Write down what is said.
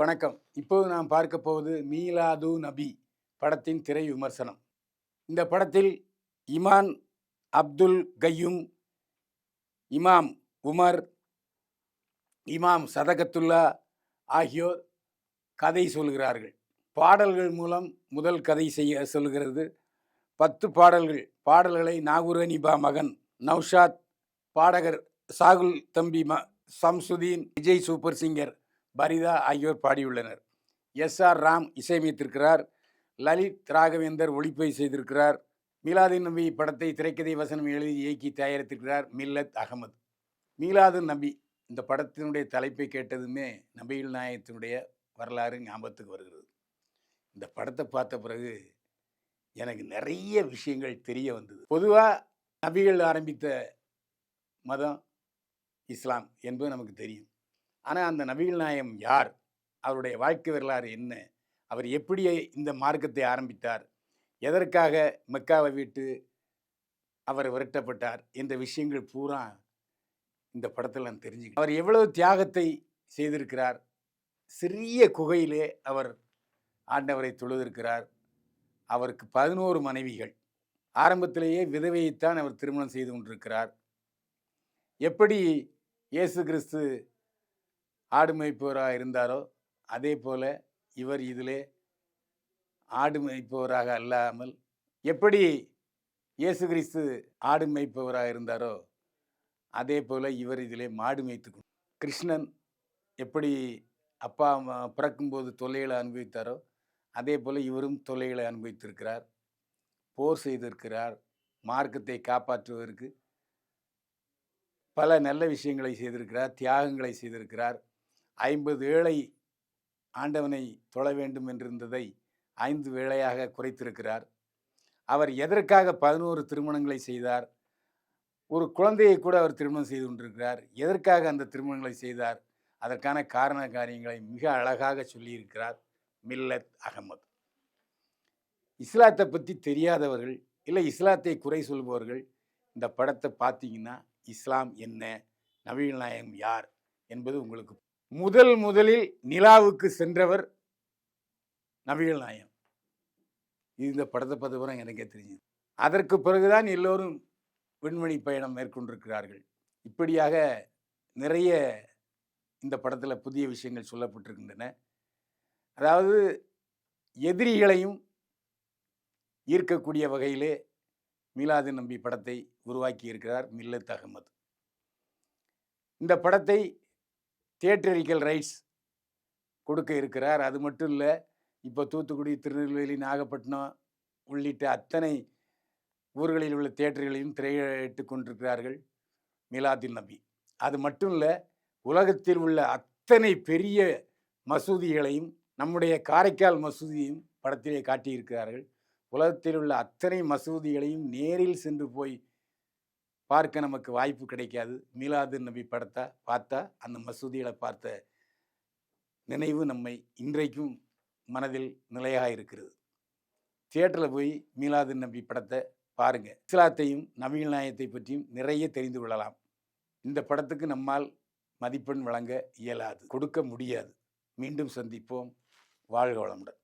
வணக்கம். இப்போது நாம் பார்க்க போவது மீலாது நபி படத்தின் திரை விமர்சனம். இந்த படத்தில் இமான் அப்துல் கய்யூம், இமாம் உமர், இமாம் சதகத்துல்லா ஆகியோர் கதை சொல்கிறார்கள். பாடல்கள் மூலம் முதல் கதை செய்ய சொல்கிறது. 10 பாடல்கள். பாடல்களை நாகூர் அனிபா மகன் நௌஷாத், பாடகர் சாகுல் தம்பி சம்சுதீன், விஜய் சூப்பர் சிங்கர் பரிதா ஆகியோர் பாடியுள்ளனர். எஸ்.ஆர். ராம் இசையமைத்திருக்கிறார். லலித் ராகவேந்தர் ஒளிப்பதிவு செய்திருக்கிறார். மீலாது நபி படத்தை திரைக்கதை வசனம் எழுதி இயக்கி தயாரித்திருக்கிறார் மில்லத் அகமது. மீலாது நபி இந்த படத்தினுடைய தலைப்பை கேட்டதுமே நபிகள் நாயகத்தினுடைய வரலாறு ஞாபகத்துக்கு வருகிறது. இந்த படத்தை பார்த்த பிறகு எனக்கு நிறைய விஷயங்கள் தெரிய வந்தது. பொதுவாக நபிகள் ஆரம்பித்த மதம் இஸ்லாம் என்பது நமக்கு தெரியும். ஆனால் அந்த நபிகள் நாயகம் யார், அவருடைய வாழ்க்கை வரலாறு என்ன, அவர் எப்படி இந்த மார்க்கத்தை ஆரம்பித்தார், எதற்காக மெக்காவை விட்டு அவர் விரட்டப்பட்டார் என்ற விஷயங்கள் பூரா இந்த படத்தில் நான் தெரிஞ்சுக்கிட்டேன். அவர் எவ்வளவு தியாகத்தை செய்திருக்கிறார். சிறிய குகையிலே அவர் ஆண்டவரை தொழுதிருக்கிறார். அவருக்கு 11 மனைவிகள். ஆரம்பத்திலேயே விதவையைத்தான் அவர் திருமணம் செய்து கொண்டிருக்கிறார். எப்படி இயேசு கிறிஸ்து ஆடு மேய்ப்பவராக இருந்தாரோ அதே போல இவர் இதிலே ஆடு மேய்ப்பவராக அல்லாமல், எப்படி இயேசு கிறிஸ்து ஆடு மேய்ப்பவராக இருந்தாரோ அதே போல இவர் இதிலே மாடு மேய்த்து. கிருஷ்ணன் எப்படி அப்பா அம்மா பிறக்கும்போது தொல்லைகளை அனுபவித்தாரோ அதே போல இவரும் தொல்லைகளை அனுபவித்திருக்கிறார். போர் செய்திருக்கிறார். மார்க்கத்தை காப்பாற்றுவதற்கு பல நல்ல விஷயங்களை செய்திருக்கிறார். தியாகங்களை செய்திருக்கிறார். 50 வேளை ஆண்டவனை தொழ வேண்டும் என்றிருந்ததை 5 வேளையாக குறைத்திருக்கிறார். அவர் எதற்காக 11 திருமணங்களை செய்தார், ஒரு குழந்தையை கூட அவர் திருமணம் செய்து கொண்டிருக்கிறார், எதற்காக அந்த திருமணங்களை செய்தார், அதற்கான காரண காரியங்களை மிக அழகாக சொல்லியிருக்கிறார் மில்லத் அகமது. இஸ்லாத்தை பற்றி தெரியாதவர்கள், இல்லை இஸ்லாத்தை குறை சொல்பவர்கள் இந்த படத்தை பார்த்தீங்கன்னா இஸ்லாம் என்ன, நபிகள் நாயகம் யார் என்பது உங்களுக்கு. முதலில் நிலாவுக்கு சென்றவர் நபிகள் நாயகம். இந்த படத்தை பார்த்த பிறகு எனக்கே தெரிஞ்சது. அதற்கு பிறகுதான் எல்லோரும் விண்வெளி பயணம் மேற்கொண்டிருக்கிறார்கள். இப்படியாக நிறைய இந்த படத்தில் புதிய விஷயங்கள் சொல்லப்பட்டிருக்கின்றன. அதாவது எதிரிகளையும் ஈர்க்கக்கூடிய வகையிலே மீலாது நபி படத்தை உருவாக்கி இருக்கிறார் மில்லத் அகமது. இந்த படத்தை தியேட்டரிக்கல் ரைட்ஸ் கொடுக்க இருக்கிறார். அது மட்டும் இல்லை, இப்போ தூத்துக்குடி, திருநெல்வேலி, நாகப்பட்டினம் உள்ளிட்ட அத்தனை ஊர்களில் உள்ள தியேட்டர்களையும் திரையிட்டு கொண்டிருக்கிறார்கள் மீலாது நபி. அது மட்டும் இல்லை, உலகத்தில் உள்ள அத்தனை பெரிய மசூதிகளையும், நம்முடைய காரைக்கால் மசூதியையும் படத்திலே காட்டியிருக்கிறார்கள். உலகத்தில் உள்ள அத்தனை மசூதிகளையும் நேரில் சென்று போய் பார்க்க நமக்கு வாய்ப்பு கிடைக்காது. மீலாது நபி படத்தை பார்த்தா அந்த மசூதிகளை பார்த்த நினைவு நம்மை இன்றைக்கும் மனதில் நிலையாக இருக்கிறது. தியேட்டரில் போய் மீலாது நபி படத்தை பாருங்கள். இஸ்லாத்தையும் நபிகள் நாயகத்தை பற்றியும் நிறைய தெரிந்து கொள்ளலாம். இந்த படத்துக்கு நம்மால் மதிப்பெண் வழங்க இயலாது, கொடுக்க முடியாது. மீண்டும் சந்திப்போம். வாழ்க வளமுடன்.